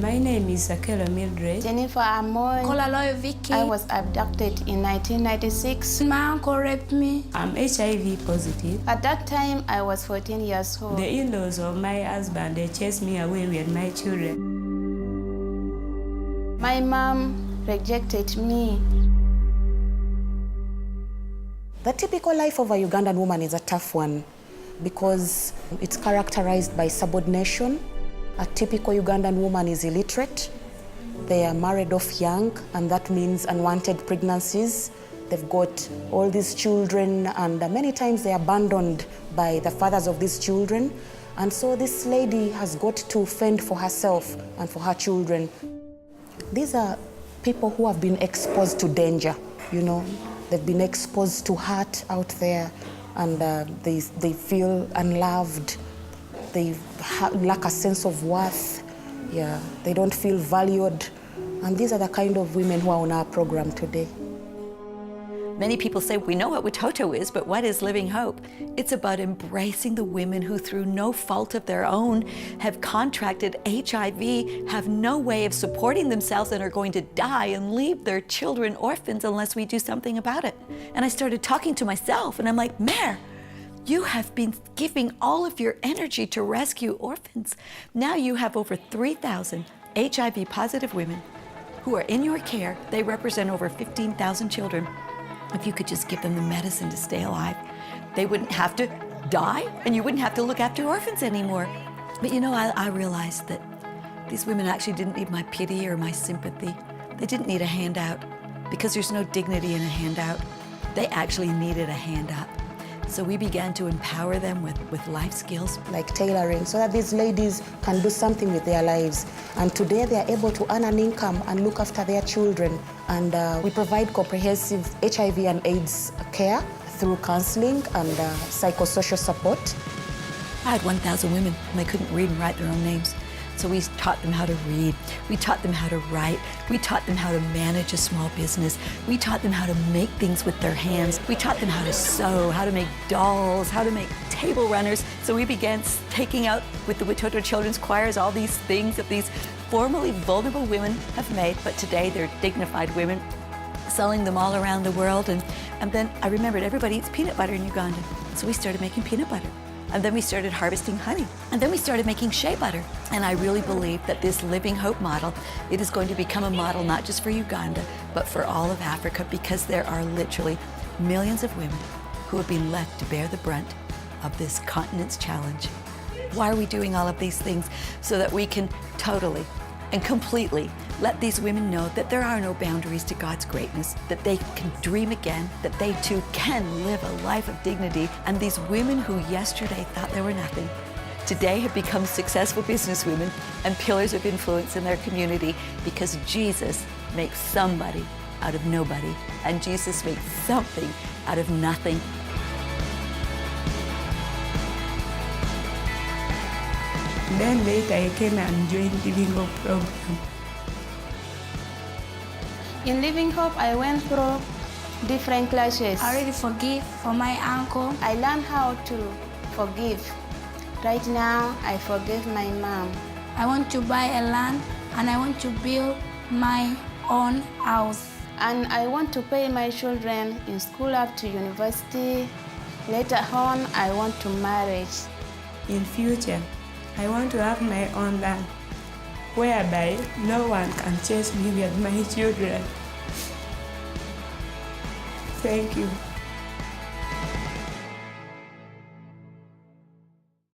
My name is Akelo Mildred. Jennifer Amoy. Kolaloyo Vicky. I was abducted in 1996. My uncle raped me. I'm HIV positive. At that time, I was 14 years old. The in-laws of my husband, they chased me away with my children. My mom rejected me. The typical life of a Ugandan woman is a tough one because it's characterized by subordination. A typical Ugandan woman is illiterate. They are married off young, and that means unwanted pregnancies. They've got all these children, and many times they're abandoned by the fathers of these children. And so this lady has got to fend for herself and for her children. These are people who have been exposed to danger, you know. They've been exposed to hurt out there, and they feel unloved. They lack a sense of worth. Yeah, they don't feel valued. And these are the kind of women who are on our program today. Many people say, we know what Watoto is, but what is Living Hope? It's about embracing the women who, through no fault of their own, have contracted HIV, have no way of supporting themselves, and are going to die and leave their children orphans unless we do something about it. And I started talking to myself, and I'm like, Mare, you have been giving all of your energy to rescue orphans. Now you have over 3,000 HIV positive women who are in your care. They represent over 15,000 children. If you could just give them the medicine to stay alive, they wouldn't have to die, and you wouldn't have to look after orphans anymore. But you know, I realized that these women actually didn't need my pity or my sympathy. They didn't need a handout, because there's no dignity in a handout. They actually needed a hand up. So we began to empower them with life skills. Like tailoring, so that these ladies can do something with their lives. And today they are able to earn an income and look after their children. And we provide comprehensive HIV and AIDS care through counseling and psychosocial support. I had 1,000 women, and they couldn't read and write their own names. So we taught them how to read, we taught them how to write, we taught them how to manage a small business, we taught them how to make things with their hands, we taught them how to sew, how to make dolls, how to make table runners. So we began taking out with the Watoto Children's Choirs all these things that these formerly vulnerable women have made, but today they're dignified women, selling them all around the world. And then I remembered everybody eats peanut butter in Uganda, so we started making peanut butter. And then we started harvesting honey. And then we started making shea butter. And I really believe that this Living Hope model, it is going to become a model not just for Uganda, but for all of Africa, because there are literally millions of women who have been left to bear the brunt of this continent's challenge. Why are we doing all of these things? So that we can totally and completely let these women know that there are no boundaries to God's greatness, that they can dream again, that they too can live a life of dignity. And these women who yesterday thought they were nothing, today have become successful businesswomen and pillars of influence in their community, because Jesus makes somebody out of nobody, and Jesus makes something out of nothing. Then later I came and joined Living Hope program. In Living Hope, I went through different classes. I already forgive for my uncle. I learned how to forgive. Right now, I forgive my mom. I want to buy a land, and I want to build my own house. And I want to pay my children in school up to university. Later on, I want to marry. In future, I want to have my own land, whereby no one can chase me with my children. Thank you.